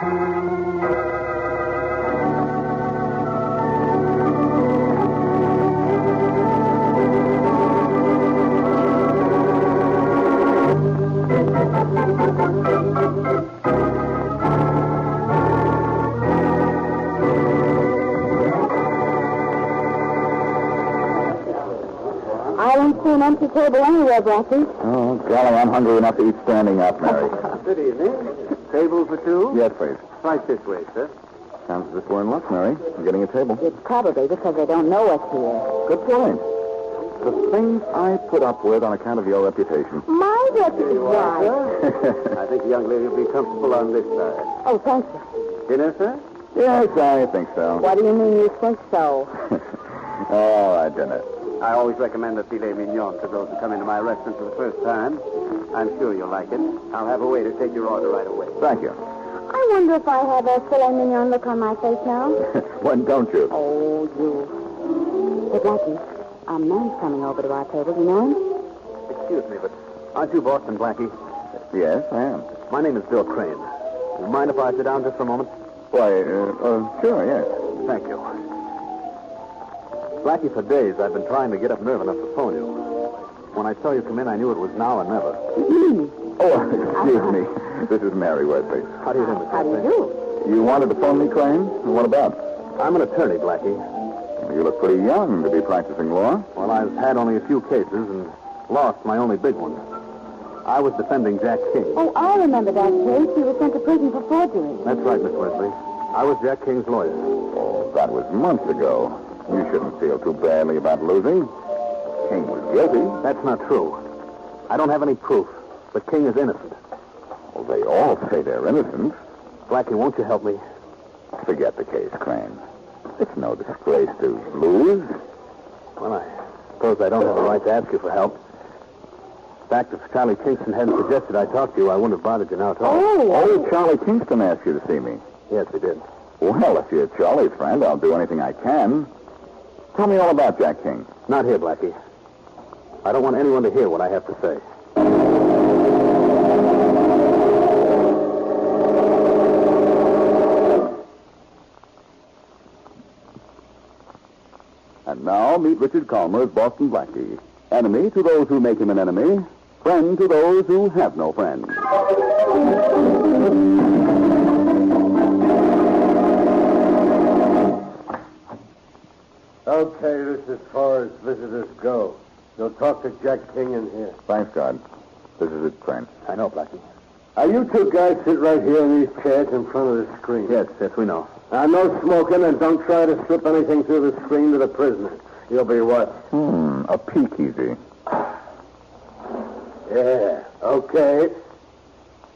I don't see an empty table anywhere, Blackie. Oh, golly, I'm hungry enough to eat standing up, Mary. Good evening. Table for two? Yes, please. Right this way, sir. Sounds as if we're in luck, Mary. We're getting a table. It's probably because they don't know us here. Good point. The things I put up with on account of your reputation. My reputation. Why? I think the young lady will be comfortable on this side. Oh, thank you. Dinner, sir? Yes, I think so. What do you mean you think so? All right, dinner. I always recommend the filet mignon to those who come into my restaurant for the first time. I'm sure you'll like it. I'll have a waiter take your order right away. Thank you. I wonder if I have a filet mignon look on my face now. When don't you? Oh, you. Hey, Blackie, a man's coming over to our table. Do you know him? Excuse me, but aren't you Boston Blackie? Yes, I am. My name is Bill Crane. Do you mind if I sit down just for a moment? Why, sure, yes. Thank you. Blackie, for days I've been trying to get up nerve enough to phone you. When I saw you come in, I knew it was now or never. Oh, excuse me. This is Mary Wesley. How do you do, Miss How do you Wesley? do? You wanted to phone me, Crane? What about? I'm an attorney, Blackie. You look pretty young to be practicing law. Well, I've had only a few cases and lost my only big one. I was defending Jack King. Oh, I remember that case. He was sent to prison for forgery. That's right, Miss Wesley. I was Jack King's lawyer. Oh, that was months ago. You shouldn't feel too badly about losing. King was guilty. That's not true. I don't have any proof, but King is innocent. Well, they all say they're innocent. Blackie, won't you help me? Forget the case, Crane. It's no disgrace to lose. Well, I suppose I don't have a right to ask you for help. In fact, if Charlie Kingston hadn't suggested I talk to you, I wouldn't have bothered you now at all. Oh, Charlie Kingston asked you to see me. Yes, he did. Well, if you're Charlie's friend, I'll do anything I can. Tell me all about Jack King. Not here, Blackie. I don't want anyone to hear what I have to say. And now, meet Richard Calmer as Boston Blackie. Enemy to those who make him an enemy. Friend to those who have no friends. Okay, this is as far as visitors go. You'll talk to Jack King in here. Thanks, God. This is it, Crane. I know, Blackie. You two guys sit right here in these chairs in front of the screen. Yes, we know. Now, no smoking, and don't try to slip anything through the screen to the prisoner. You'll be watched. A peek easy. Yeah, okay.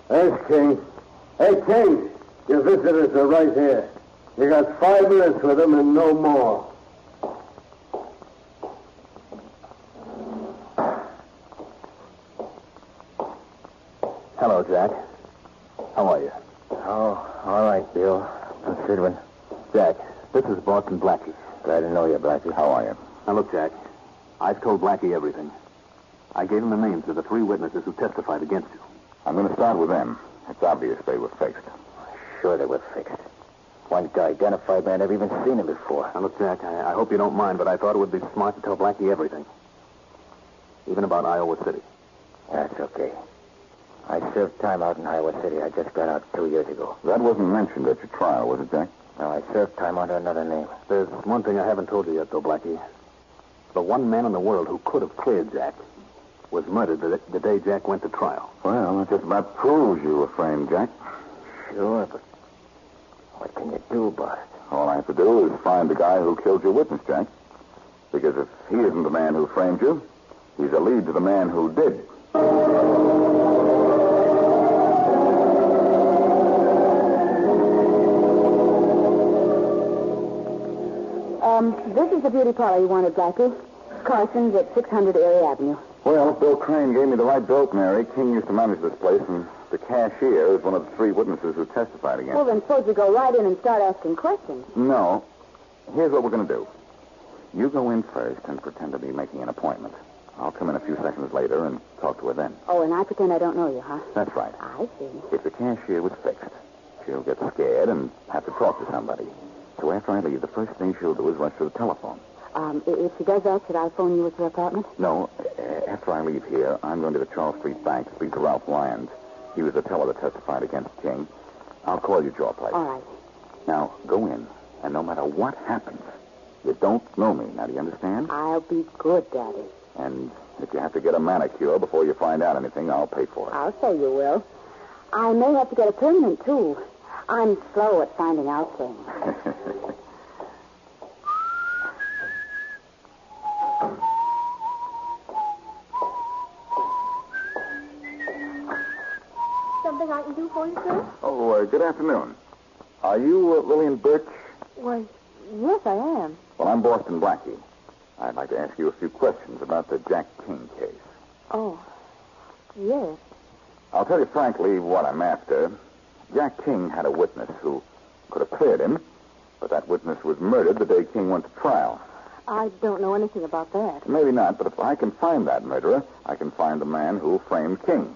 There's King. Hey, King, your visitors are right here. You got 5 minutes with them and no more. Hello, Jack. How are you? Oh, all right, Bill. I'm Sidwin. Jack, this is Boston Blackie. Glad to know you, Blackie. How are you? Now, look, Jack. I've told Blackie everything. I gave him the names of the 3 witnesses who testified against you. I'm going to start with them. It's obvious they were fixed. Sure they were fixed. One guy identified me. I'd never even seen him before. Now, look, Jack, I hope you don't mind, but I thought it would be smart to tell Blackie everything. Even about Iowa City. That's okay. I served time out in Iowa City. I just got out 2 years ago. That wasn't mentioned at your trial, was it, Jack? No, I served time under another name. There's one thing I haven't told you yet, though, Blackie. The one man in the world who could have cleared Jack was murdered the day Jack went to trial. Well, that just about proves you were framed, Jack. Sure, but what can you do about it? All I have to do is find the guy who killed your witness, Jack. Because if he isn't the man who framed you, he's a lead to the man who did. This is the beauty parlor you wanted, Blackie. Carson's at 600 Erie Avenue. Well, Bill Crane gave me the right dope, Mary. King used to manage this place, and the cashier is one of the 3 witnesses who testified against Well, then suppose you go right in and start asking questions. No. Here's what we're going to do. You go in first and pretend to be making an appointment. I'll come in a few seconds later and talk to her then. Oh, and I pretend I don't know you, huh? That's right. I see. If the cashier was fixed, she'll get scared and have to talk to somebody. So after I leave, the first thing she'll do is rush to the telephone. If she does that, should I phone you at your apartment? No, after I leave here, I'm going to the Charles Street Bank to speak to Ralph Lyons. He was the teller that testified against King. I'll call you at your place. All right. Now, go in, and no matter what happens, you don't know me. Now, do you understand? I'll be good, Daddy. And if you have to get a manicure before you find out anything, I'll pay for it. I'll say you will. I may have to get a permanent, too. I'm slow at finding out things. Something I can do for you, sir? Oh, good afternoon. Are you Lillian Birch? Why, yes, I am. Well, I'm Boston Blackie. I'd like to ask you a few questions about the Jack King case. Oh, yes. I'll tell you frankly what I'm after. Jack King had a witness who could have cleared him, but that witness was murdered the day King went to trial. I don't know anything about that. Maybe not, but if I can find that murderer, I can find the man who framed King.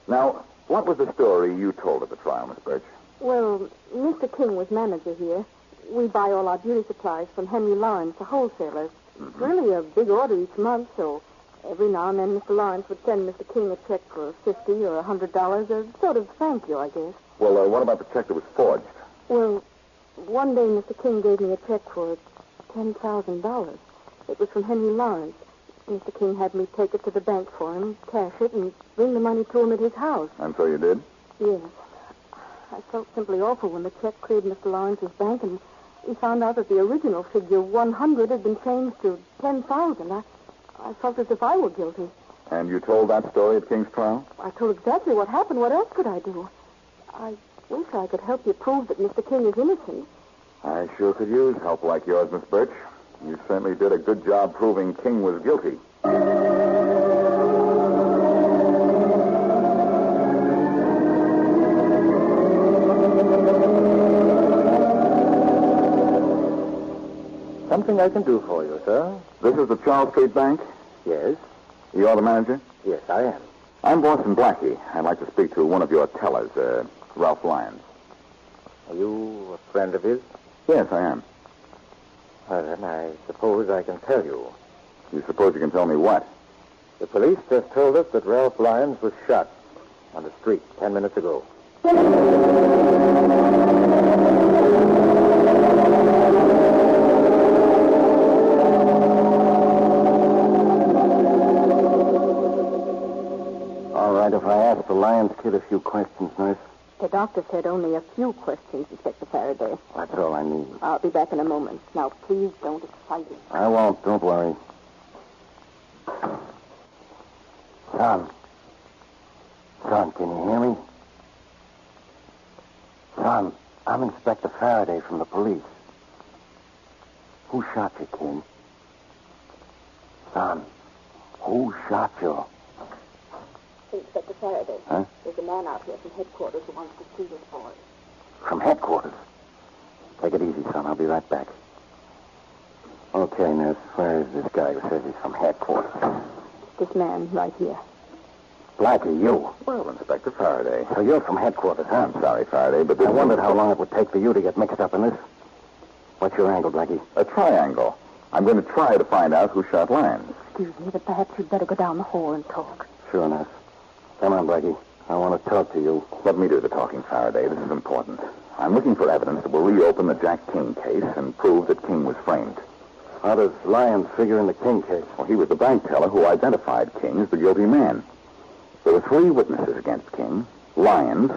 Now, what was the story you told at the trial, Miss Birch? Well, Mr. King was manager here. We buy all our beauty supplies from Henry Lawrence, the wholesaler. It's really a big order each month, so every now and then Mr. Lawrence would send Mr. King a check for $50 or $100, a sort of thank you, I guess. Well, what about the check that was forged? Well, one day Mr. King gave me a check for $10,000. It was from Henry Lawrence. Mr. King had me take it to the bank for him, cash it, and bring the money to him at his house. And so you did? Yes. I felt simply awful when the check cleared Mr. Lawrence's bank, and he found out that the original figure, 100, had been changed to 10,000. I felt as if I were guilty. And you told that story at King's trial? I told exactly what happened. What else could I do? I wish I could help you prove that Mr. King is innocent. I sure could use help like yours, Miss Birch. You certainly did a good job proving King was guilty. Something I can do for you, sir? This is the Charles Street Bank? Yes. You're the manager? Yes, I am. I'm Boston Blackie. I'd like to speak to one of your tellers, Ralph Lyons. Are you a friend of his? Yes, I am. Well, then, I suppose I can tell you. You suppose you can tell me what? The police just told us that Ralph Lyons was shot on the street 10 minutes ago. All right, if I ask the Lyons kid a few questions, nurse. The doctor said only a few questions, Inspector Farraday. That's all I need. I'll be back in a moment. Now, please don't excite him. I won't. Don't worry. Son, can you hear me? Son, I'm Inspector Farraday from the police. Who shot you, King? Son, who shot you? Inspector Farraday. Huh? There's a man out here from headquarters who wants to see this boy. From headquarters? Take it easy, son. I'll be right back. Okay, nurse. Where is this guy who says he's from headquarters? This man right here. Blackie, you. Well, Inspector Faraday. So you're from headquarters, huh? I'm sorry, Faraday, but this I wondered how long it would take for you to get mixed up in this. What's your angle, Blackie? A triangle. I'm going to try to find out who shot Lyons. Excuse me, but perhaps you'd better go down the hall and talk. Sure, nurse. Come on, Blackie. I want to talk to you. Let me do the talking, Faraday. This is important. I'm looking for evidence that will reopen the Jack King case and prove that King was framed. How does Lyons figure in the King case? Well, he was the bank teller who identified King as the guilty man. There were 3 witnesses against King: Lyons,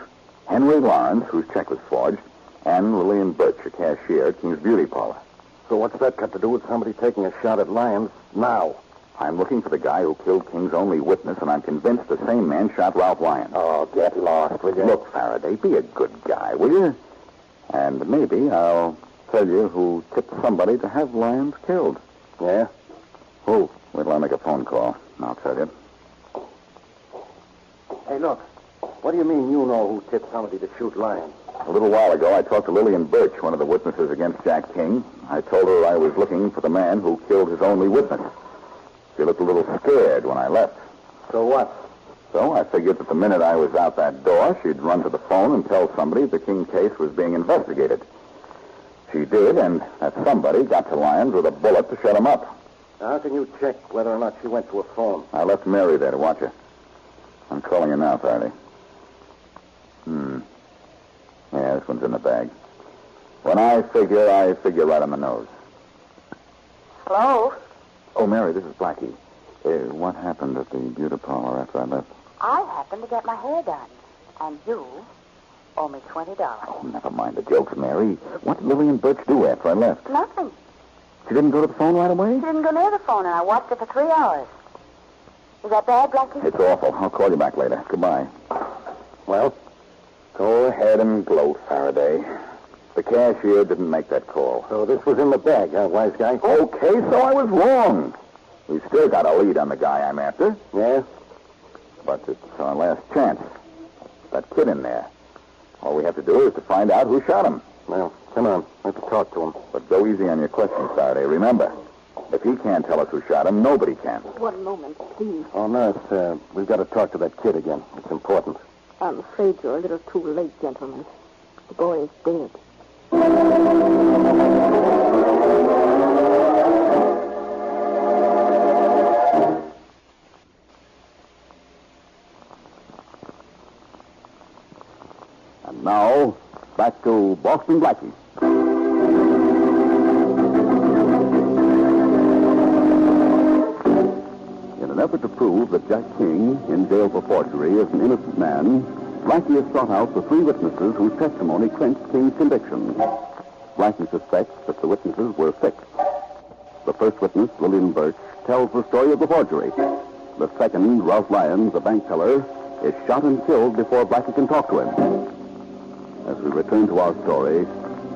Henry Lawrence, whose check was forged, and Lillian Birch, a cashier at King's beauty parlor. So what's that got to do with somebody taking a shot at Lyons now? I'm looking for the guy who killed King's only witness, and I'm convinced the same man shot Ralph Lyons. Oh, get lost, will you? Look, Faraday, be a good guy, will you? And maybe I'll tell you who tipped somebody to have Lyons killed. Yeah? Who? Wait till I make a phone call, and I'll tell you. Hey, look. What do you mean you know who tipped somebody to shoot Lyons? A little while ago, I talked to Lillian Birch, one of the witnesses against Jack King. I told her I was looking for the man who killed his only witness. She looked a little scared when I left. So what? So I figured that the minute I was out that door, she'd run to the phone and tell somebody the King case was being investigated. She did, and that somebody got to Lyons with a bullet to shut him up. How can you check whether or not she went to a phone? I left Mary there to watch her. I'm calling her now, Faraday. Yeah, this one's in the bag. When I figure right on the nose. Hello? Oh, Mary, this is Blackie. What happened at the beauty parlor after I left? I happened to get my hair done. And you owe me $20. Oh, never mind the jokes, Mary. What did Lily and Birch do after I left? Nothing. She didn't go to the phone right away? She didn't go near the phone, and I watched it for 3 hours. Is that bad, Blackie? It's awful. I'll call you back later. Goodbye. Well? Go ahead and gloat, Faraday. The cashier didn't make that call. So this was in the bag, huh, wise guy? Okay, so I was wrong. We still got a lead on the guy I'm after. Yeah? But it's our last chance. That kid in there. All we have to do is to find out who shot him. Well, come on. Let's talk to him. But go easy on your questions, Faraday. Remember, if he can't tell us who shot him, nobody can. One moment, please. Oh, nurse, we've got to talk to that kid again. It's important. I'm afraid you're a little too late, gentlemen. The boy is dead. And now, back to Boston Blackie. In an effort to prove that Jack King, in jail for forgery, is an innocent man, Blackie has sought out the 3 witnesses whose testimony clinched King's conviction. Blackie suspects that the witnesses were 6. The first witness, Lillian Birch, tells the story of the forgery. The second, Ralph Lyons, the bank teller, is shot and killed before Blackie can talk to him. As we return to our story,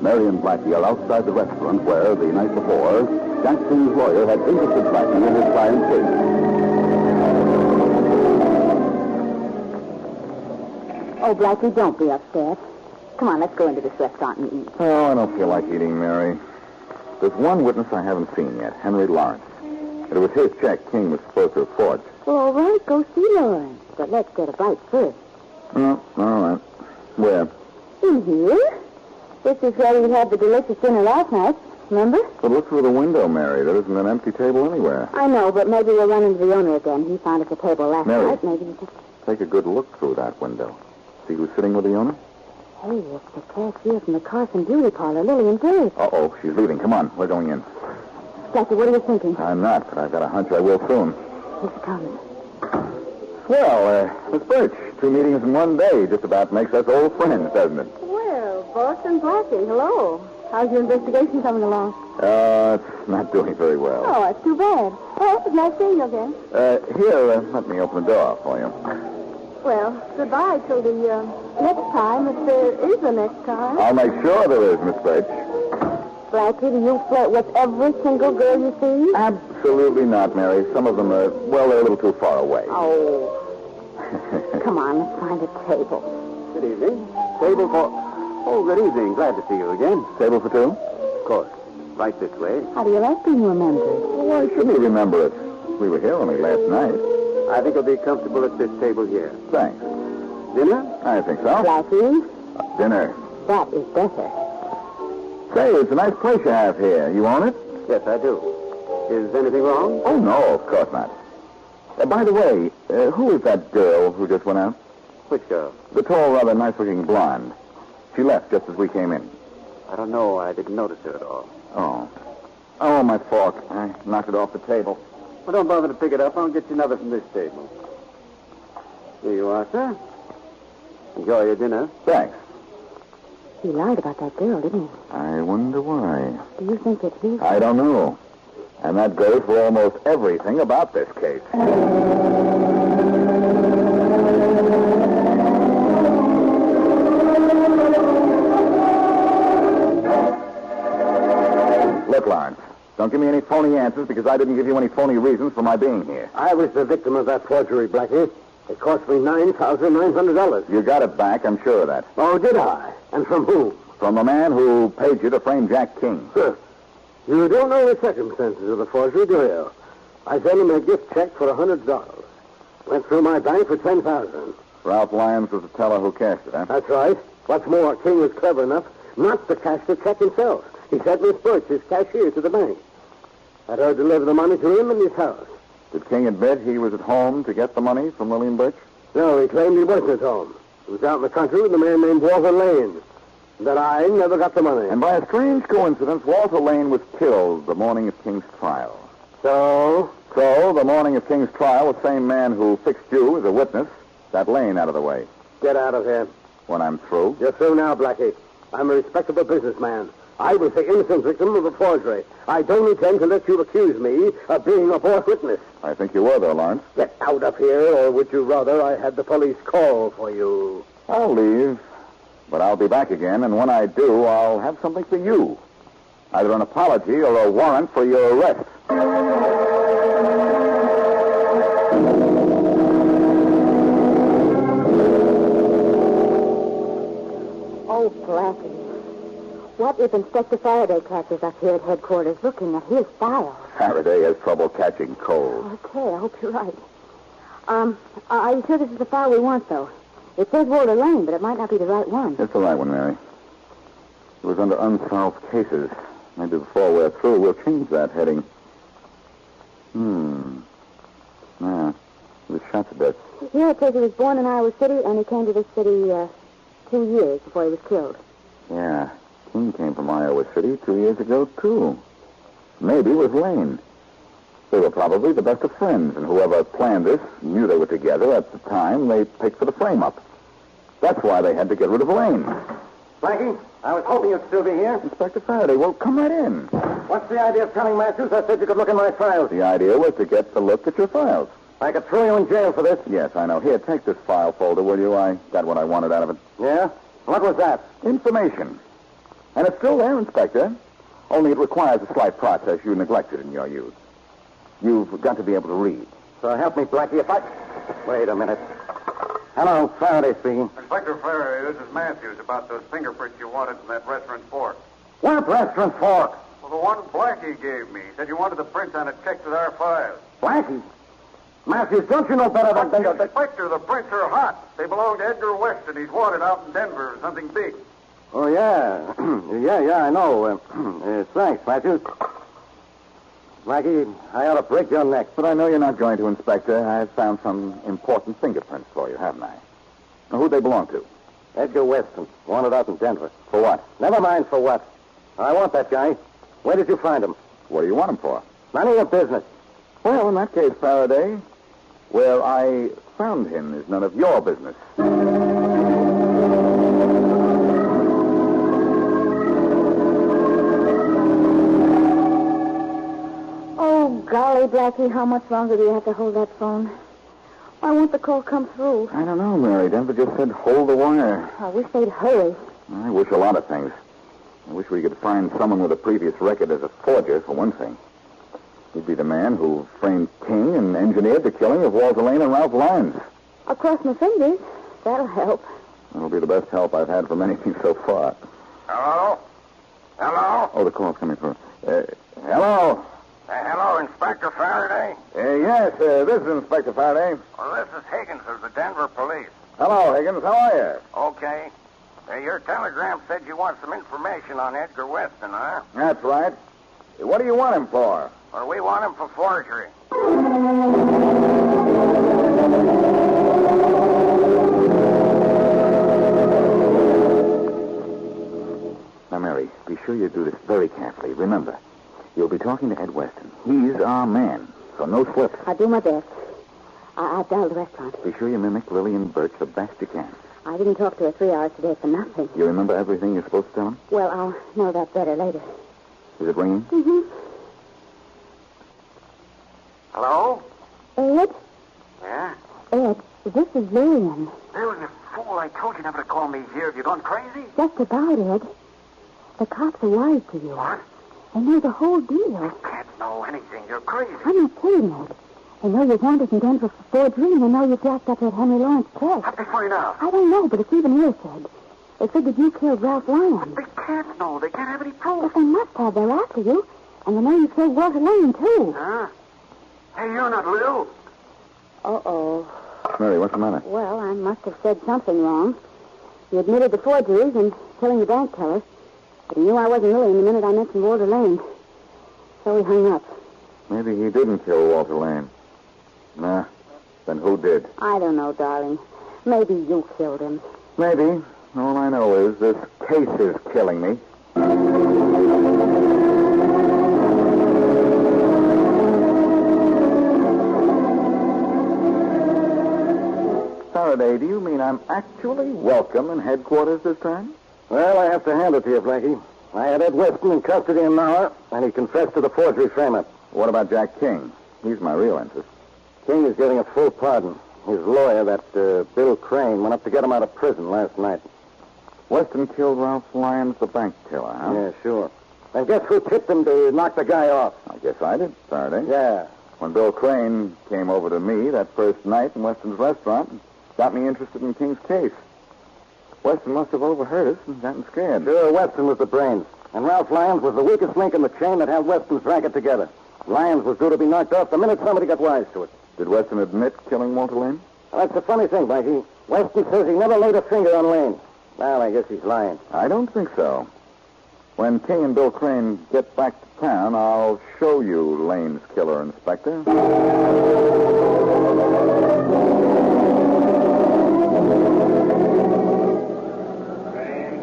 Mary and Blackie are outside the restaurant where, the night before, Jack King's lawyer had interested Blackie in his client's case. Oh, Blackie, don't be upset. Come on, let's go into this restaurant and eat. Oh, I don't feel like eating, Mary. There's one witness I haven't seen yet, Henry Lawrence. It was his check King was supposed to have forged. Well, all right, go see Lawrence. But let's get a bite first. Oh, all right. Where? In here? This is where we had the delicious dinner last night. Remember? But look through the window, Mary. There isn't an empty table anywhere. I know, but maybe we'll run into the owner again. He found us a table last Mary. night. Maybe he just... Take a good look through that window. See who's sitting with the owner? Hey, it's the cashier from the Carson Beauty Parlor, Lillian Birch. Uh-oh, she's leaving. Come on, we're going in. Blackie, what are you thinking? I'm not, but I've got a hunch I will soon. He's coming. Well, Miss Birch, 2 meetings in one day just about makes us old friends, doesn't it? Well, Boston Blackie, hello. How's your investigation coming along? It's not doing very well. Oh, that's too bad. Oh, it's nice seeing you again. Here, let me open the door for you. Well, goodbye till the next time, if there is a next time. I'll make sure there is, Miss Birch. Blackie, do you flirt with every single girl you see? Absolutely not, Mary. Some of them are, well, they're a little too far away. Oh. Come on, let's find a table. Good evening. Table for... Oh, good evening. Glad to see you again. Table for 2? Of course. Right this way. How do you like being remembered? Why shouldn't he remember it? We were here only last night. I think I'll be comfortable at this table here. Thanks. Dinner? I think so. Blackie, Dinner. that is better. Say, it's a nice place you have here. You own it? Yes, I do. Is anything wrong? Oh, no, of course not. By the way, who is that girl who just went out? Which girl? The tall, rather nice-looking blonde. She left just as we came in. I don't know. I didn't notice her at all. Oh. Oh, my fork. I knocked it off the table. Well, don't bother to pick it up. I'll get you another from this table. Here you are, sir. Enjoy your dinner. Thanks. He lied about that girl, didn't he? I wonder why. Do you think it's his? I don't know. And that goes for almost everything about this case. Look, Lawrence, don't give me any phony answers because I didn't give you any phony reasons for my being here. I was the victim of that forgery, Blackie. It cost me $9,900. You got it back, I'm sure of that. Oh, did I? And from whom? From the man who paid you to frame Jack King. Huh. You don't know the circumstances of the forgery, do you? I sent him a gift check for $100. Went through my bank for $10,000. Ralph Lyons was the teller who cashed it, huh? That's right. What's more, King was clever enough not to cash the check himself. He sent Miss Birch, his cashier, to the bank. Had her deliver the money to him in his house. Did King admit he was at home to get the money from Lillian Birch? No, he claimed he wasn't at home. He was out in the country with a man named Walter Lane. That I never got the money. And by a strange coincidence, Walter Lane was killed the morning of King's trial. So, the morning of King's trial, the same man who fixed you as a witness got Lane out of the way. get out of here. When I'm through? You're through now, Blackie. I'm a respectable businessman. I was the innocent victim of a forgery. I don't intend to let you accuse me of being a false witness. I think you were, though, Lawrence. Get out of here, or would you rather I had the police call for you? I'll leave, but I'll be back again, and when I do, I'll have something for you. Either an apology or a warrant for your arrest. Oh, Blackie. What if Inspector Farraday catches us here at headquarters looking at his file? Faraday has trouble catching cold. Okay, I hope you're right. Are you sure this is the file we want, though? It says Walter Lane, but it might not be the right one. It's the right one, Mary. It was under unsolved cases. Maybe before we're through, we'll change that heading. Yeah, he was shot to death. Here it says he was born in Iowa City, and he came to this city 2 years before he was killed. Yeah, King came from Iowa City 2 years ago, too. Maybe with Lane. They were probably the best of friends, and whoever planned this knew they were together at the time they picked for the frame-up. That's why they had to get rid of Lane. Blackie, I was hoping you'd still be here. Inspector Farraday, well, come right in. What's the idea of telling Matthews I said you could look in my files? The idea was to get a look at your files. I could throw you in jail for this. Yes, I know. Here, take this file folder, will you? I got what I wanted out of it. Yeah? What was that? Information. And it's still there, Inspector. Only it requires a slight process you neglected in your youth. You've got to be able to read. So help me, Blackie, if I... Wait a minute. Hello, Faraday speaking. Inspector Farraday, this is Matthews about those fingerprints you wanted from that restaurant fork. What restaurant fork? Well, the one Blackie gave me. He said you wanted the prints on it checked with our files. Blackie? Matthews, don't you know better than... Inspector, the prints are hot. They belong to Edgar Weston. He's wanted out in Denver for something big. Oh, yeah. yeah, I know. Thanks, Matthews. Blackie, I ought to break your neck. But I know you're not going to, Inspector. I've found some important fingerprints for you, haven't I? Now, who'd they belong to? Edgar Weston, wanted out in Denver. For what? Never mind for what. I want that guy. Where did you find him? What do you want him for? None of your business. Well, in that case, Faraday, where I found him is none of your business. Oh, golly, Blackie, how much longer do you have to hold that phone? Why won't the call come through? I don't know, Mary. Denver just said hold the wire. I wish they'd hurry. I wish a lot of things. I wish we could find someone with a previous record as a forger, for one thing. He'd be the man who framed King and engineered the killing of Walter Lane and Ralph Lyons. I'll cross my fingers. That'll help. That'll be the best help I've had from anything so far. Hello? Hello? Oh, the call's coming through. Hello? Hello, Inspector Farraday? Yes, this is Inspector Farraday. Well, this is Higgins of the Denver Police. Hello, Higgins. How are you? Okay. Your telegram said you want some information on Edgar Weston, huh? That's right. What do you want him for? Well, we want him for forgery. Now, Mary, be sure you do this very carefully. Remember, you'll be talking to Ed Weston. He's our man, so no slips. I'll do my best. I'll dial the restaurant. Be sure you mimic Lillian Birch the best you can. I didn't talk to her 3 hours today for nothing. You remember everything you're supposed to tell him? Well, I'll know that better later. Is it ringing? Mm-hmm. Hello? Ed? Yeah? Ed, this is Lillian. Lillian, you fool. I told you never to call me here. Have you gone crazy? Just about, Ed. The cops are wise to you. What? They know the whole deal. I can't know anything. You're crazy. I'm not kidding, Ed. They know you're wanted in Denver for forgery, and they know you jacked up that Henry Lawrence check. How'd they find out? I don't know, but it's even worse, Ed. They figured you killed Ralph Lyons. They can't know. They can't have any proof. But they must have. They're after you. And they know you killed Walter Lane, too. Huh? Hey, you're not Lil. Uh-oh. Mary, what's the matter? Well, I must have said something wrong. He admitted the forgeries and killing the bank teller. But he knew I wasn't Lillian the minute I mentioned Walter Lane. So he hung up. Maybe he didn't kill Walter Lane. Nah. Then who did? I don't know, darling. Maybe you killed him. Maybe. All I know is this case is killing me. Farraday, do you mean I'm actually welcome in headquarters this time? Well, I have to hand it to you, Blackie. I had Ed Weston in custody an hour, and he confessed to the forgery frame-up. What about Jack King? He's my real interest. King is getting a full pardon. His lawyer, that Bill Crane, went up to get him out of prison last night. Weston killed Ralph Lyons, the bank teller, huh? Yeah, sure. And guess who tipped him to knock the guy off? I guess I did, Farraday. Yeah. When Bill Crane came over to me that first night in Weston's restaurant, got me interested in King's case. Weston must have overheard us and gotten scared. Sure, Weston was the brains. And Ralph Lyons was the weakest link in the chain that held Weston's racket together. Lyons was due to be knocked off the minute somebody got wise to it. Did Weston admit killing Walter Lane? Well, that's the funny thing, Blackie. Weston says he never laid a finger on Lane. Well, I guess he's lying. I don't think so. When King and Bill Crane get back to town, I'll show you Lane's killer, Inspector. Train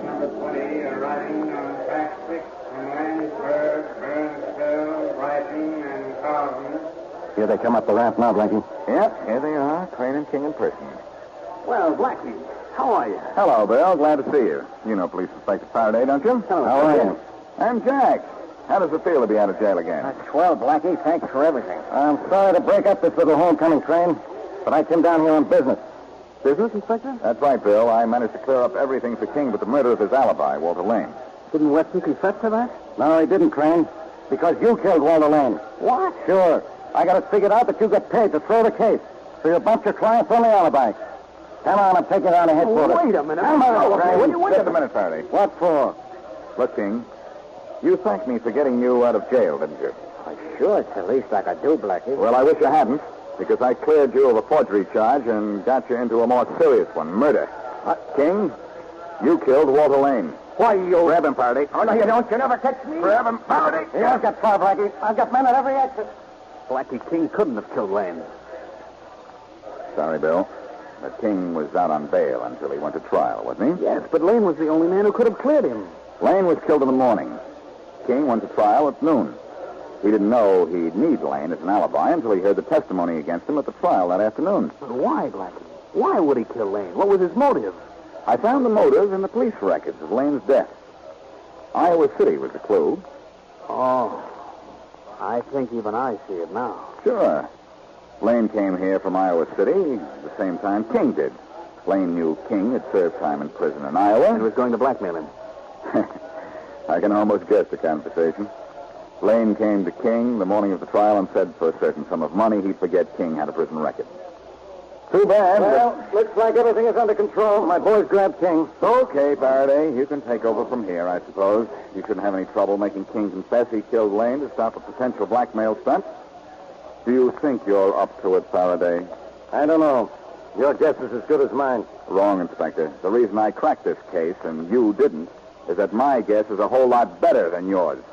number 20 arriving on track 6 from Landsburg, Burnsville, Brighton, and Carlton. Here they come up the ramp now, Blackie. Yep, here they are, Crane and King in person. Well, Blackie, how are you? Hello, Bill. Glad to see you. You know Police Inspector Farraday, don't you? Hello. How are you? I'm Jack. How does it feel to be out of jail again? That's swell, Blackie. Thanks for everything. I'm sorry to break up this little homecoming train, but I came down here on business. Business, Inspector? That's right, Bill. I managed to clear up everything for King but the murder of his alibi, Walter Lane. Didn't Weston confess to that? No, he didn't, Crane. Because you killed Walter Lane. What? Sure. I got it figured out that you get paid to throw the case. So you bumped your client's only alibi. Come on, I'm taking you down to headquarters. Wait a minute. Come on, Crane. Wait a minute, Farraday. What for? Look, King, you thanked me for getting you out of jail, didn't you? Sure, it's the least I could do, Blackie. Well, I wish you hadn't, because I cleared you of a forgery charge and got you into a more serious one, murder. King, you killed Walter Lane. Why, you... Grab him, Farraday. Oh, no, you don't. You never catch me. Grab him, Farraday. Yeah, I've got far, Blackie. I've got men at every exit. Blackie, King couldn't have killed Lane. Sorry, Bill. But King was out on bail until he went to trial, wasn't he? Yes, but Lane was the only man who could have cleared him. Lane was killed in the morning. King went to trial at noon. He didn't know he'd need Lane as an alibi until he heard the testimony against him at the trial that afternoon. But why, Blackie? Why would he kill Lane? What was his motive? I found the motive in the police records of Lane's death. Iowa City was the clue. Oh, I think even I see it now. Sure. Lane came here from Iowa City the same time King did. Lane knew King had served time in prison in Iowa. And was going to blackmail him. I can almost guess the conversation. Lane came to King the morning of the trial and said for a certain sum of money he'd forget King had a prison record. Too bad. Well, looks like everything is under control. My boys grabbed King. Okay, Farraday, you can take over from here, I suppose. You shouldn't have any trouble making King confess he killed Lane to stop a potential blackmail stunt. Do you think you're up to it, Farraday? I don't know. Your guess is as good as mine. Wrong, Inspector. The reason I cracked this case and you didn't is that my guess is a whole lot better than yours.